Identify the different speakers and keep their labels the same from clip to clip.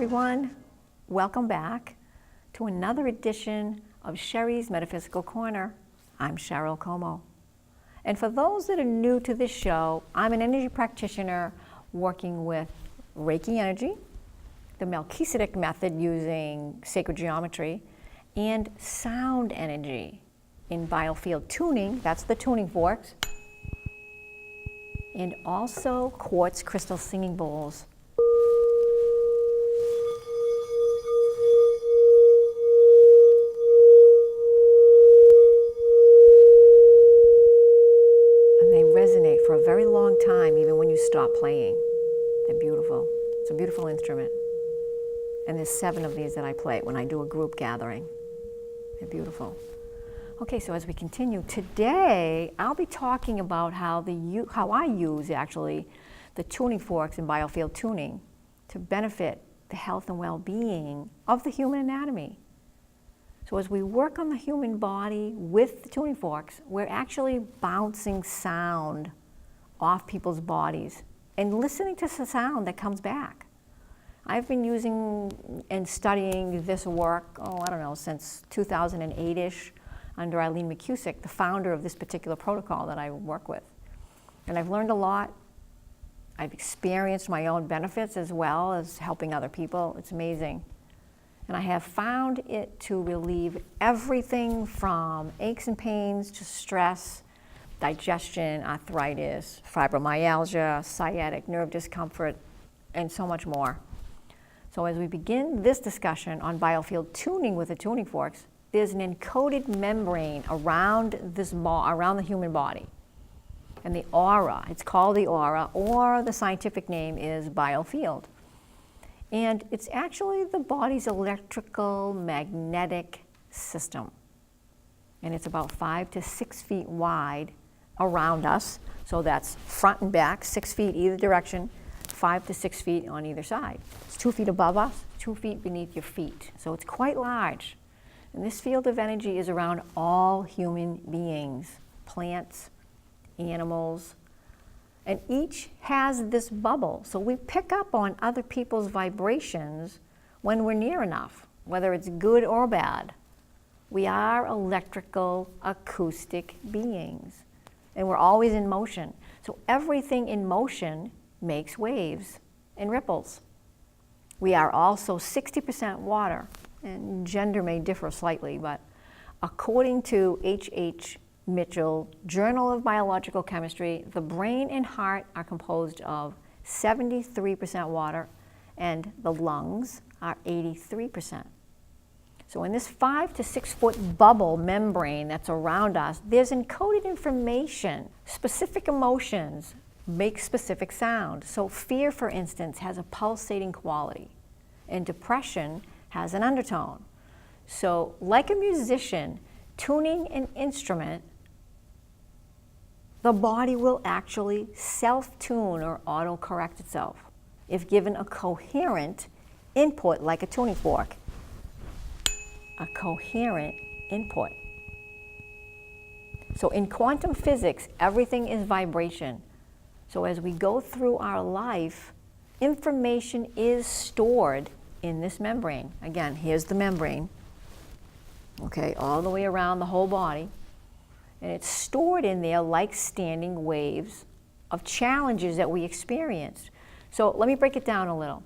Speaker 1: everyone. Welcome back to another edition of Sherry's Metaphysical Corner. I'm Cheryl Como. And for those that are new to this show, I'm an energy practitioner working with Reiki energy, the Melchizedek method using sacred geometry, and sound energy in Biofield Tuning, that's the tuning forks, and also quartz crystal singing bowls. For a very long time, even when you stop playing. They're beautiful. It's a beautiful instrument. And there's 7 of these that I play when I do a group gathering. They're beautiful. Okay, so as we continue, today I'll be talking about how I use actually the tuning forks in Biofield Tuning to benefit the health and well-being of the human anatomy. So as we work on the human body with the tuning forks, we're actually bouncing sound off people's bodies and listening to the sound that comes back. I've been using and studying this work, since 2008-ish under Eileen McCusick, the founder of this particular protocol that I work with. And I've learned a lot. I've experienced my own benefits as well as helping other people. It's amazing. And I have found it to relieve everything from aches and pains to stress, digestion, arthritis, fibromyalgia, sciatic nerve discomfort, and so much more. So as we begin this discussion on Biofield Tuning with the tuning forks, there's an encoded membrane around around the human body. And the aura, it's called the aura, or the scientific name is Biofield. And it's actually the body's electrical magnetic system. And it's about 5 to 6 feet wide around us. So that's front and back, 6 feet either direction, 5 to 6 feet on either side. It's 2 feet above us, 2 feet beneath your feet. So it's quite large. And this field of energy is around all human beings, plants, animals, and each has this bubble. So we pick up on other people's vibrations when we're near enough, whether it's good or bad. We are electrical, acoustic beings, and we're always in motion. So everything in motion makes waves and ripples. We are also 60% water, and gender may differ slightly, but according to H.H. Mitchell, Journal of Biological Chemistry, the brain and heart are composed of 73% water, and the lungs are 83%. So in this 5 to 6 foot bubble membrane that's around us, there's encoded information. Specific emotions make specific sound. So fear, for instance, has a pulsating quality, and depression has an undertone. So like a musician tuning an instrument, the body will actually self-tune or auto-correct itself if given a coherent input like a tuning fork. A coherent input. So in quantum physics, everything is vibration. So as we go through our life, information is stored in this membrane. Again, here's the membrane, okay, all the way around the whole body. And it's stored in there like standing waves of challenges that we experienced. So let me break it down a little.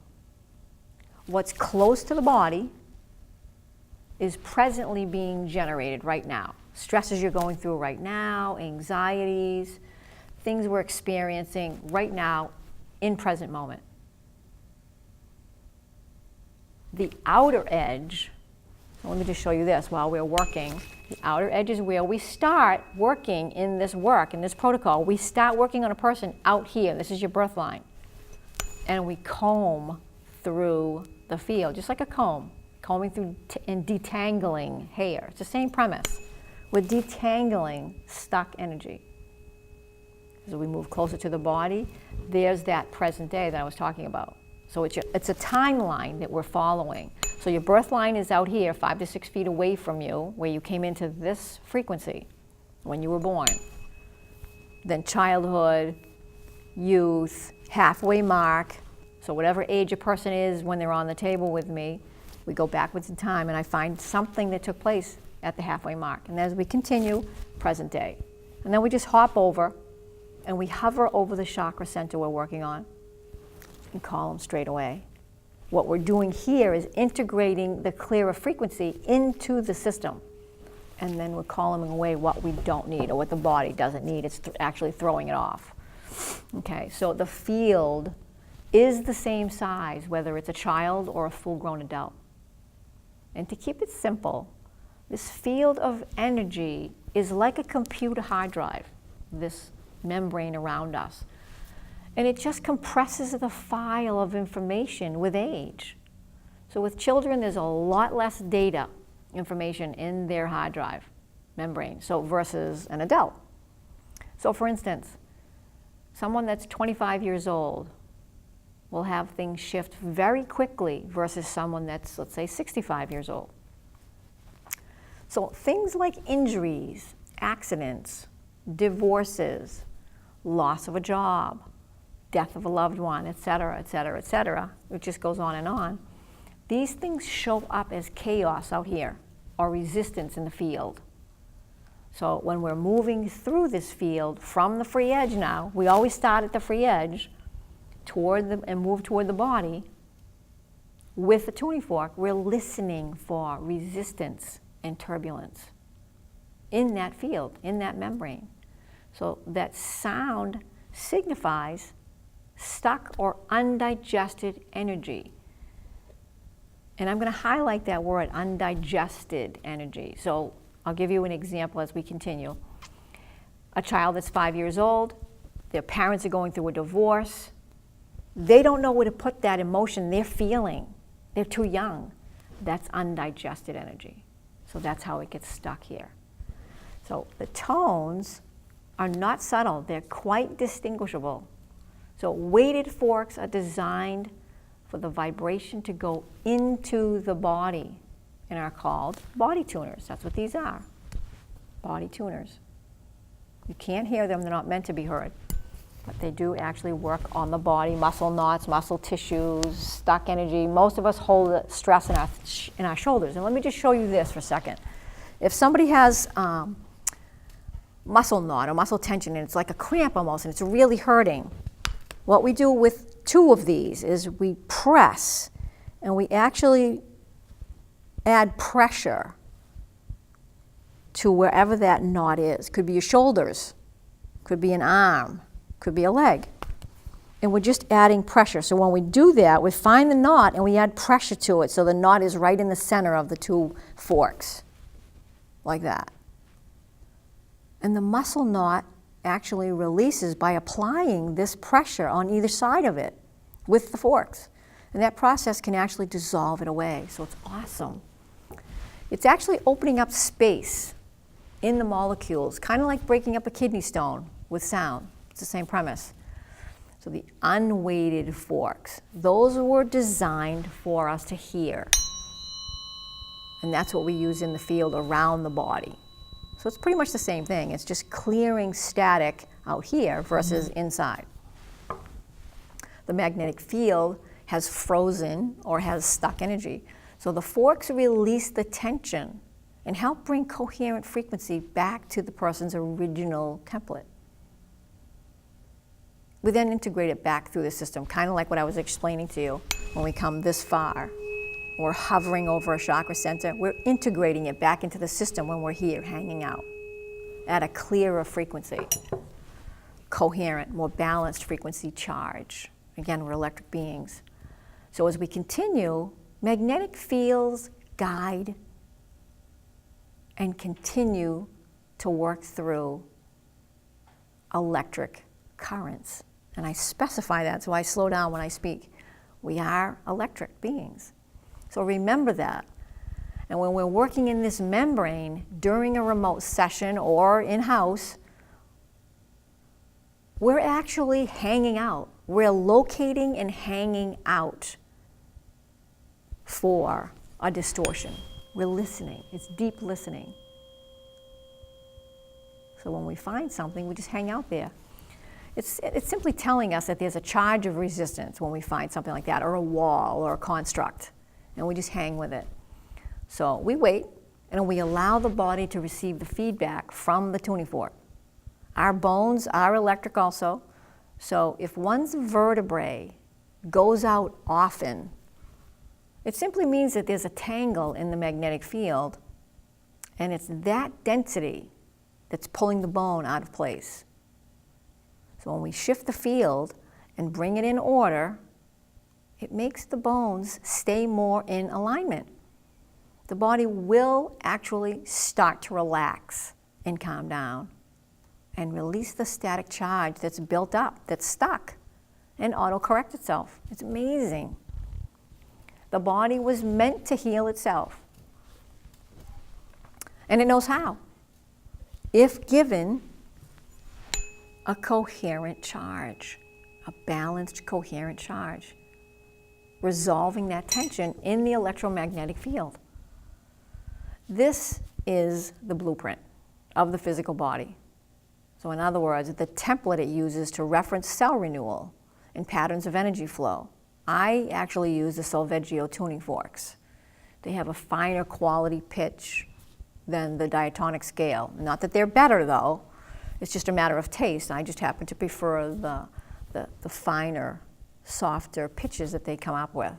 Speaker 1: What's close to the body is presently being generated right now. Stresses you're going through right now, anxieties, things we're experiencing right now in present moment. The outer edge, let me just show you this while we're working. The outer edge is where we start working in this work, in this protocol. We start working on a person out here. This is your birth line. And we comb through the field, just like a comb, combing through and detangling hair. It's the same premise. We're detangling stuck energy. As we move closer to the body, there's that present day that I was talking about. So it's a timeline that we're following. So your birth line is out here, 5 to 6 feet away from you, where you came into this frequency when you were born. Then childhood, youth, halfway mark. So whatever age a person is when they're on the table with me, we go backwards in time and I find something that took place at the halfway mark. And as we continue, present day. And then we just hop over and we hover over the chakra center we're working on and call them straight away. What we're doing here is integrating the clearer frequency into the system. And then we're calling away what we don't need or what the body doesn't need. It's actually throwing it off. Okay, so the field is the same size, whether it's a child or a full-grown adult. And to keep it simple, this field of energy is like a computer hard drive, this membrane around us. And it just compresses the file of information with age. So with children, there's a lot less data, information in their hard drive membrane, so versus an adult. So for instance, someone that's 25 years old will have things shift very quickly versus someone that's, let's say, 65 years old. So things like injuries, accidents, divorces, loss of a job, death of a loved one, et cetera, et cetera, et cetera, it just goes on and on. These things show up as chaos out here or resistance in the field. So when we're moving through this field from the free edge now, we always start at the free edge and move toward the body. With the tuning fork, we're listening for resistance and turbulence in that field, in that membrane. So that sound signifies stuck or undigested energy. And I'm going to highlight that word, undigested energy. So I'll give you an example as we continue. A child that's 5 years old, their parents are going through a divorce. They don't know where to put that emotion they're feeling. They're too young. That's undigested energy. So that's how it gets stuck here. So the tones are not subtle. They're quite distinguishable. So weighted forks are designed for the vibration to go into the body and are called body tuners. That's what these are, body tuners. You can't hear them. They're not meant to be heard. But they do actually work on the body, muscle knots, muscle tissues, stuck energy. Most of us hold the stress in our shoulders. And let me just show you this for a second. If somebody has muscle knot or muscle tension, and it's like a cramp almost, and it's really hurting, what we do with two of these is we press, and we actually add pressure to wherever that knot is. Could be your shoulders, could be an arm, could be a leg. And we're just adding pressure. So when we do that, we find the knot and we add pressure to it so the knot is right in the center of the two forks, like that. And the muscle knot actually releases by applying this pressure on either side of it with the forks. And that process can actually dissolve it away. So it's awesome. It's actually opening up space in the molecules, kind of like breaking up a kidney stone with sound. It's the same premise. So the unweighted forks, those were designed for us to hear. And that's what we use in the field around the body. So it's pretty much the same thing. It's just clearing static out here versus inside. The magnetic field has frozen or has stuck energy. So the forks release the tension and help bring coherent frequency back to the person's original template. We then integrate it back through the system, kind of like what I was explaining to you when we come this far. We're hovering over a chakra center. We're integrating it back into the system when we're here, hanging out at a clearer frequency, coherent, more balanced frequency charge. Again, we're electric beings. So as we continue, magnetic fields guide and continue to work through electric currents. And I specify that, so I slow down when I speak. We are electric beings. So remember that. And when we're working in this membrane during a remote session or in-house, we're actually hanging out. We're locating and hanging out for a distortion. We're listening. It's deep listening. So when we find something, we just hang out there. It's simply telling us that there's a charge of resistance when we find something like that, or a wall, or a construct, and we just hang with it. So we wait, and we allow the body to receive the feedback from the tuning fork. Our bones are electric also, so if one's vertebrae goes out often, it simply means that there's a tangle in the magnetic field, and it's that density that's pulling the bone out of place. So when we shift the field and bring it in order, it makes the bones stay more in alignment. The body will actually start to relax and calm down and release the static charge that's built up, that's stuck, and auto-correct itself. It's amazing. The body was meant to heal itself. And it knows how. If given a coherent charge, a balanced, coherent charge, resolving that tension in the electromagnetic field. This is the blueprint of the physical body. So in other words, the template it uses to reference cell renewal and patterns of energy flow. I actually use the Solveggio tuning forks. They have a finer quality pitch than the diatonic scale. Not that they're better though, it's just a matter of taste. I just happen to prefer the finer, softer pitches that they come up with.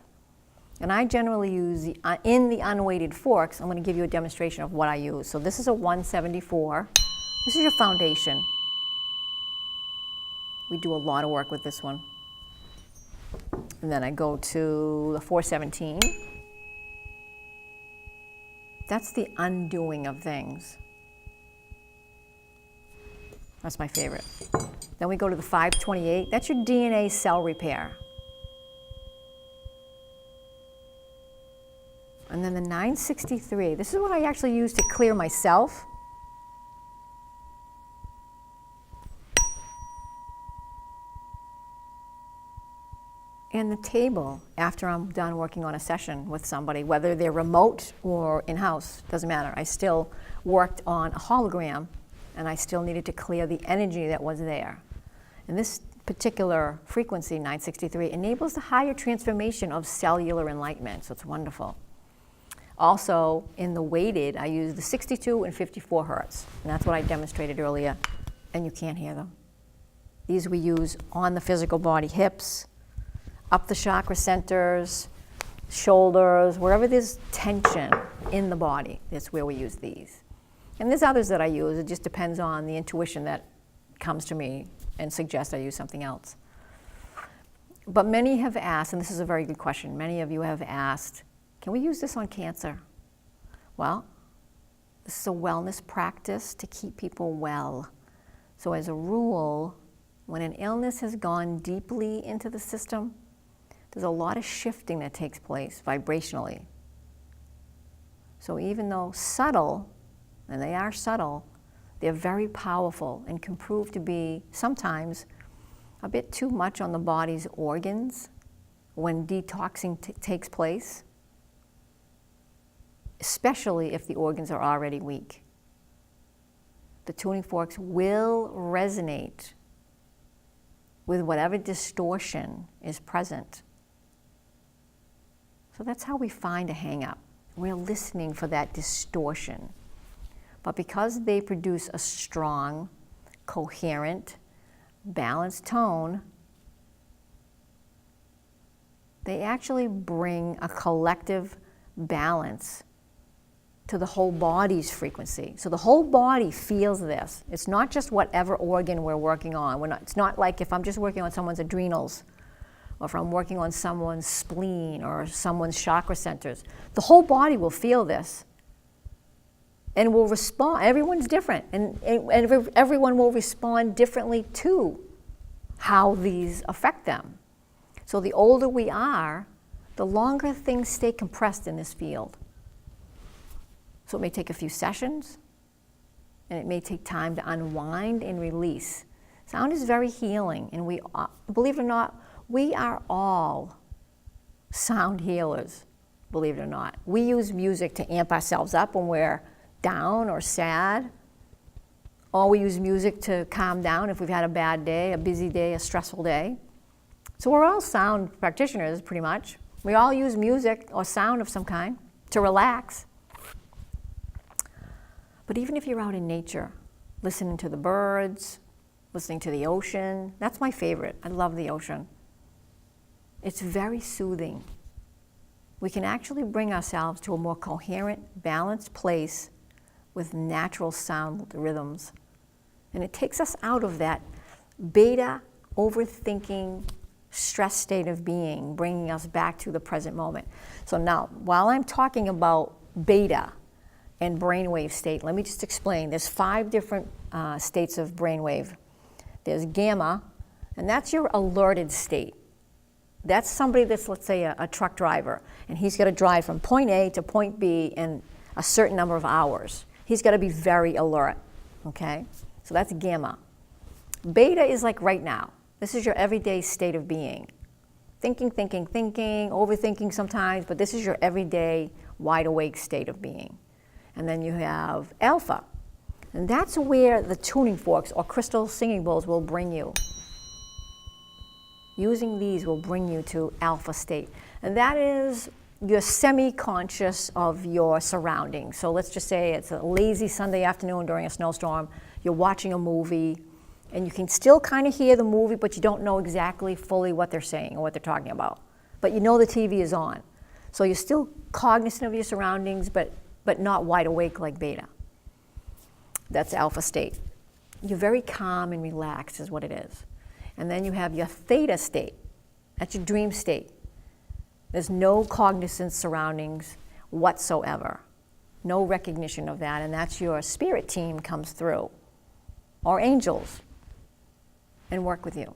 Speaker 1: And I generally use, in the unweighted forks, I'm going to give you a demonstration of what I use. So this is a 174. This is your foundation. We do a lot of work with this one. And then I go to the 417. That's the undoing of things. That's my favorite. Then we go to the 528. That's your DNA cell repair. And then the 963. This is what I actually use to clear myself. And the table after I'm done working on a session with somebody, whether they're remote or in-house, doesn't matter. I still worked on a hologram, and I still needed to clear the energy that was there. And this particular frequency, 963, enables the higher transformation of cellular enlightenment, so it's wonderful. Also, in the weighted, I use the 62 and 54 hertz, and that's what I demonstrated earlier, and you can't hear them. These we use on the physical body, hips, up the chakra centers, shoulders, wherever there's tension in the body, that's where we use these. And there's others that I use. It just depends on the intuition that comes to me and suggests I use something else. But many have asked, and this is a very good question, many of you have asked, can we use this on cancer? Well, this is a wellness practice to keep people well. So as a rule, when an illness has gone deeply into the system, there's a lot of shifting that takes place vibrationally. So even though subtle, and they are subtle, they're very powerful and can prove to be sometimes a bit too much on the body's organs when detoxing takes place, especially if the organs are already weak. The tuning forks will resonate with whatever distortion is present. So that's how we find a hang-up. We're listening for that distortion. But because they produce a strong, coherent, balanced tone, they actually bring a collective balance to the whole body's frequency. So the whole body feels this. It's not just whatever organ we're working on. It's not like if I'm just working on someone's adrenals, or if I'm working on someone's spleen or someone's chakra centers. The whole body will feel this and will respond. Everyone's different, and everyone will respond differently to how these affect them. So the older we are, the longer things stay compressed in this field. So it may take a few sessions, and it may take time to unwind and release. Sound is very healing, and we, believe it or not, we are all sound healers, believe it or not. We use music to amp ourselves up when we're down or sad. Or we use music to calm down if we've had a bad day, a busy day, a stressful day. So we're all sound practitioners, pretty much. We all use music or sound of some kind to relax. But even if you're out in nature, listening to the birds, listening to the ocean, that's my favorite. I love the ocean. It's very soothing. We can actually bring ourselves to a more coherent, balanced place with natural sound rhythms. And it takes us out of that beta, overthinking, stress state of being, bringing us back to the present moment. So now, while I'm talking about beta and brainwave state, let me just explain. There's 5 different states of brainwave. There's gamma, and that's your alerted state. That's somebody that's, let's say, a truck driver, and he's got to drive from point A to point B in a certain number of hours. He's got to be very alert, okay? So that's gamma. Beta is like right now. This is your everyday state of being. Thinking, overthinking sometimes, but this is your everyday wide awake state of being. And then you have alpha, and that's where the tuning forks or crystal singing bowls will bring you. Using these will bring you to alpha state. And that is you're semi-conscious of your surroundings. So let's just say it's a lazy Sunday afternoon during a snowstorm. You're watching a movie, and you can still kind of hear the movie, but you don't know exactly fully what they're saying or what they're talking about. But you know the TV is on. So you're still cognizant of your surroundings, but not wide awake like beta. That's alpha state. You're very calm and relaxed is what it is. And then you have your theta state. That's your dream state. There's no cognizant surroundings whatsoever. No recognition of that, and that's your spirit team comes through, or angels, and work with you.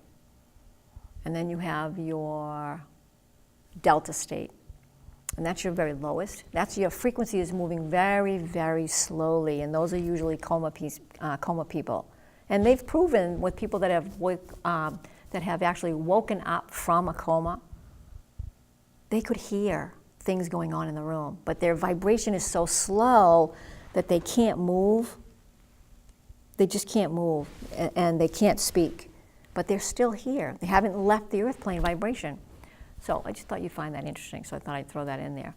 Speaker 1: And then you have your delta state, and that's your very lowest. That's your frequency is moving very, very slowly, and those are usually coma people. And they've proven with people that have actually woken up from a coma, they could hear things going on in the room, but their vibration is so slow that they can't move. They just can't move, and they can't speak, but they're still here. They haven't left the earth plane vibration. So I just thought you'd find that interesting, so I thought I'd throw that in there.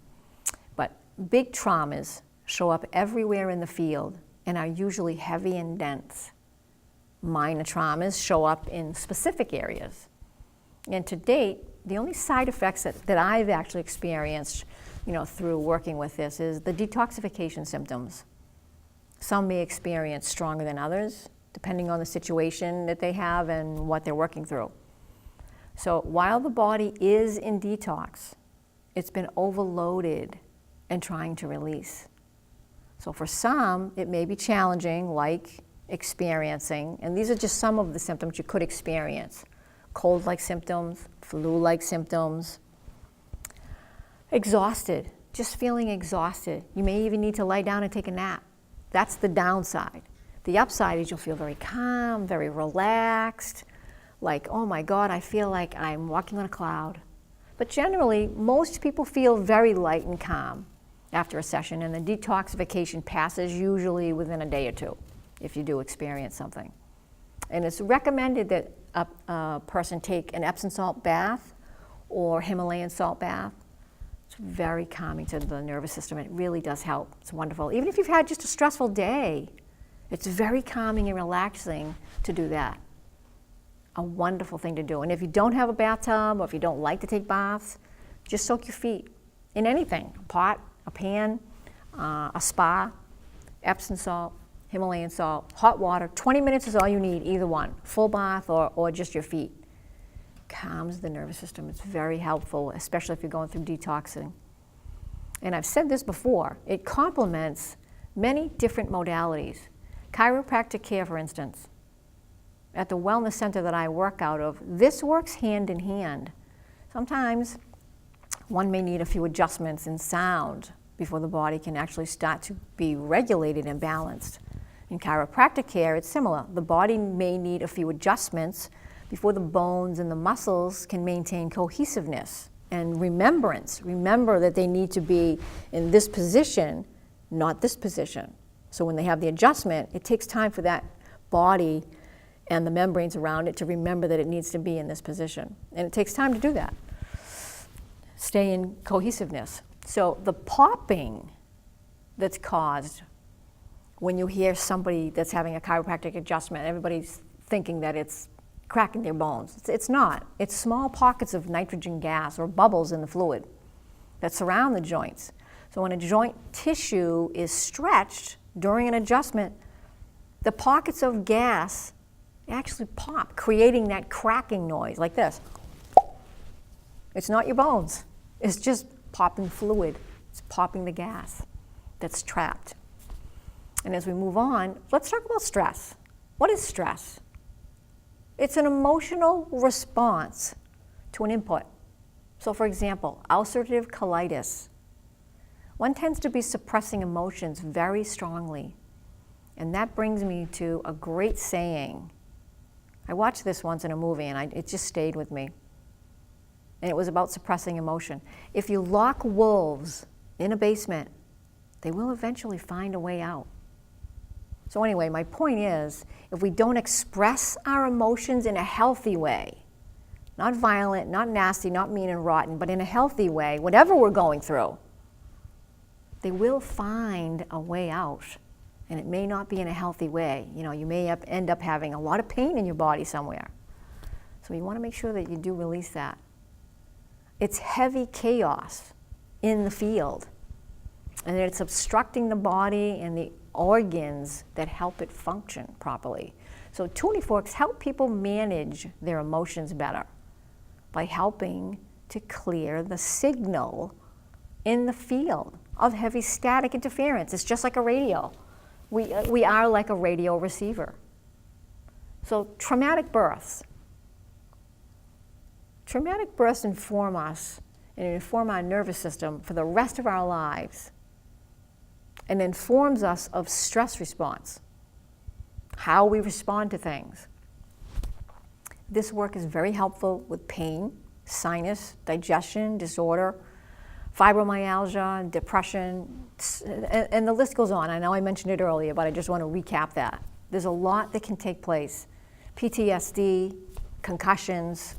Speaker 1: But big traumas show up everywhere in the field and are usually heavy and dense. Minor traumas show up in specific areas. And to date, the only side effects that I've actually experienced, through working with this is the detoxification symptoms. Some may experience stronger than others, depending on the situation that they have and what they're working through. So while the body is in detox, it's been overloaded and trying to release. So for some, it may be challenging, like experiencing, and these are just some of the symptoms you could experience. Cold-like symptoms, flu-like symptoms. Exhausted, just feeling exhausted. You may even need to lie down and take a nap. That's the downside. The upside is you'll feel very calm, very relaxed, like, oh my God, I feel like I'm walking on a cloud. But generally, most people feel very light and calm after a session, and the detoxification passes usually within a day or two if you do experience something. And it's recommended that a person take an Epsom salt bath or Himalayan salt bath. It's very calming to the nervous system. It really does help. It's wonderful. Even if you've had just a stressful day, it's very calming and relaxing to do that. A wonderful thing to do. And if you don't have a bathtub, or if you don't like to take baths, just soak your feet in anything, a pot, a pan, a spa, Epsom salt, Himalayan salt, hot water. 20 minutes is all you need, either one, full bath or just your feet. Calms the nervous system. It's very helpful, especially if you're going through detoxing. And I've said this before, it complements many different modalities. Chiropractic care, for instance. At the wellness center that I work out of, this works hand in hand. Sometimes one may need a few adjustments in sound before the body can actually start to be regulated and balanced. In chiropractic care, it's similar. The body may need a few adjustments before the bones and the muscles can maintain cohesiveness and remembrance. Remember that they need to be in this position, not this position. So when they have the adjustment, it takes time for that body and the membranes around it to remember that it needs to be in this position. And it takes time to do that. Stay in cohesiveness. So the popping that's caused when you hear somebody that's having a chiropractic adjustment, everybody's thinking that it's cracking their bones. It's not. It's small pockets of nitrogen gas or bubbles in the fluid that surround the joints. So when a joint tissue is stretched during an adjustment, the pockets of gas actually pop, creating that cracking noise like this. It's not your bones. It's just popping fluid. It's popping the gas that's trapped. And as we move on, let's talk about stress. What is stress? It's an emotional response to an input. So for example, ulcerative colitis. One tends to be suppressing emotions very strongly. And that brings me to a great saying. I watched this once in a movie and it just stayed with me. And it was about suppressing emotion. If you lock wolves in a basement, they will eventually find a way out. So anyway, my point is, if we don't express our emotions in a healthy way, not violent, not nasty, not mean and rotten, but in a healthy way, whatever we're going through, they will find a way out. And it may not be in a healthy way. You know, you may end up having a lot of pain in your body somewhere. So you want to make sure that you do release that. It's heavy chaos in the field. And it's obstructing the body and the organs that help it function properly. So tuning forks help people manage their emotions better by helping to clear the signal in the field of heavy static interference. It's just like a radio. We are like a radio receiver. So traumatic births. Traumatic births inform us and inform our nervous system for the rest of our lives, and informs us of stress response, how we respond to things. This work is very helpful with pain, sinus, digestion disorder, fibromyalgia, depression, and the list goes on. I know I mentioned it earlier, but I just want to recap that. There's a lot that can take place. PTSD, concussions.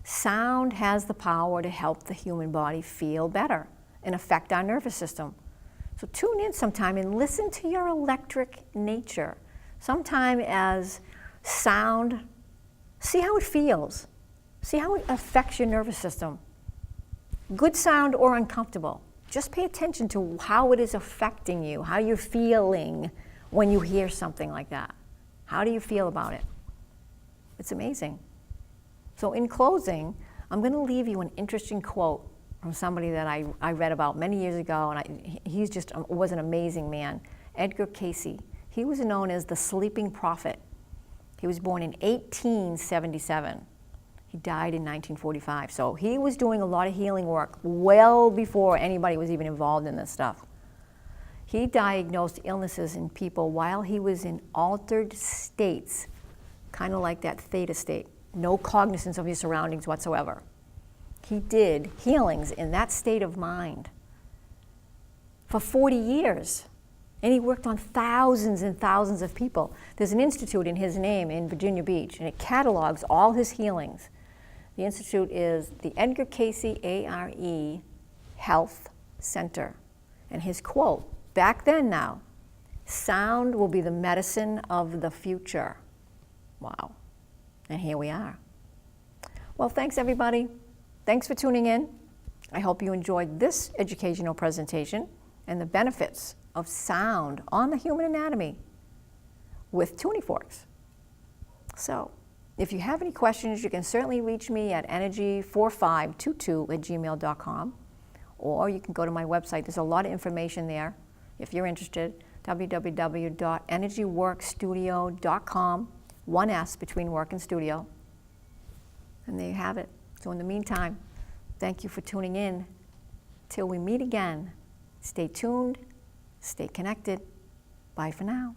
Speaker 1: Sound has the power to help the human body feel better and affect our nervous system. So tune in sometime and listen to your electric nature. Sometime as sound, see how it feels. See how it affects your nervous system. Good sound or uncomfortable. Just pay attention to how it is affecting you, how you're feeling when you hear something like that. How do you feel about it? It's amazing. So in closing, I'm going to leave you an interesting quote from somebody that I read about many years ago, and he was an amazing man, Edgar Cayce. He was known as the Sleeping Prophet. He was born in 1877. He died in 1945. So he was doing a lot of healing work well before anybody was even involved in this stuff. He diagnosed illnesses in people while he was in altered states, kind of like that theta state, no cognizance of your surroundings whatsoever. He did healings in that state of mind for 40 years. And he worked on thousands and thousands of people. There's an institute in his name in Virginia Beach, and it catalogs all his healings. The institute is the Edgar Cayce ARE Health Center. And his quote, back then now, sound will be the medicine of the future. Wow. And here we are. Well, thanks everybody. Thanks for tuning in. I hope you enjoyed this educational presentation and the benefits of sound on the human anatomy with tuning forks. So, if you have any questions, you can certainly reach me at energy4522@gmail.com, or you can go to my website. There's a lot of information there if you're interested, www.energyworkstudio.com, one S between work and studio. And there you have it. So in the meantime, thank you for tuning in. Till we meet again, stay tuned, stay connected. Bye for now.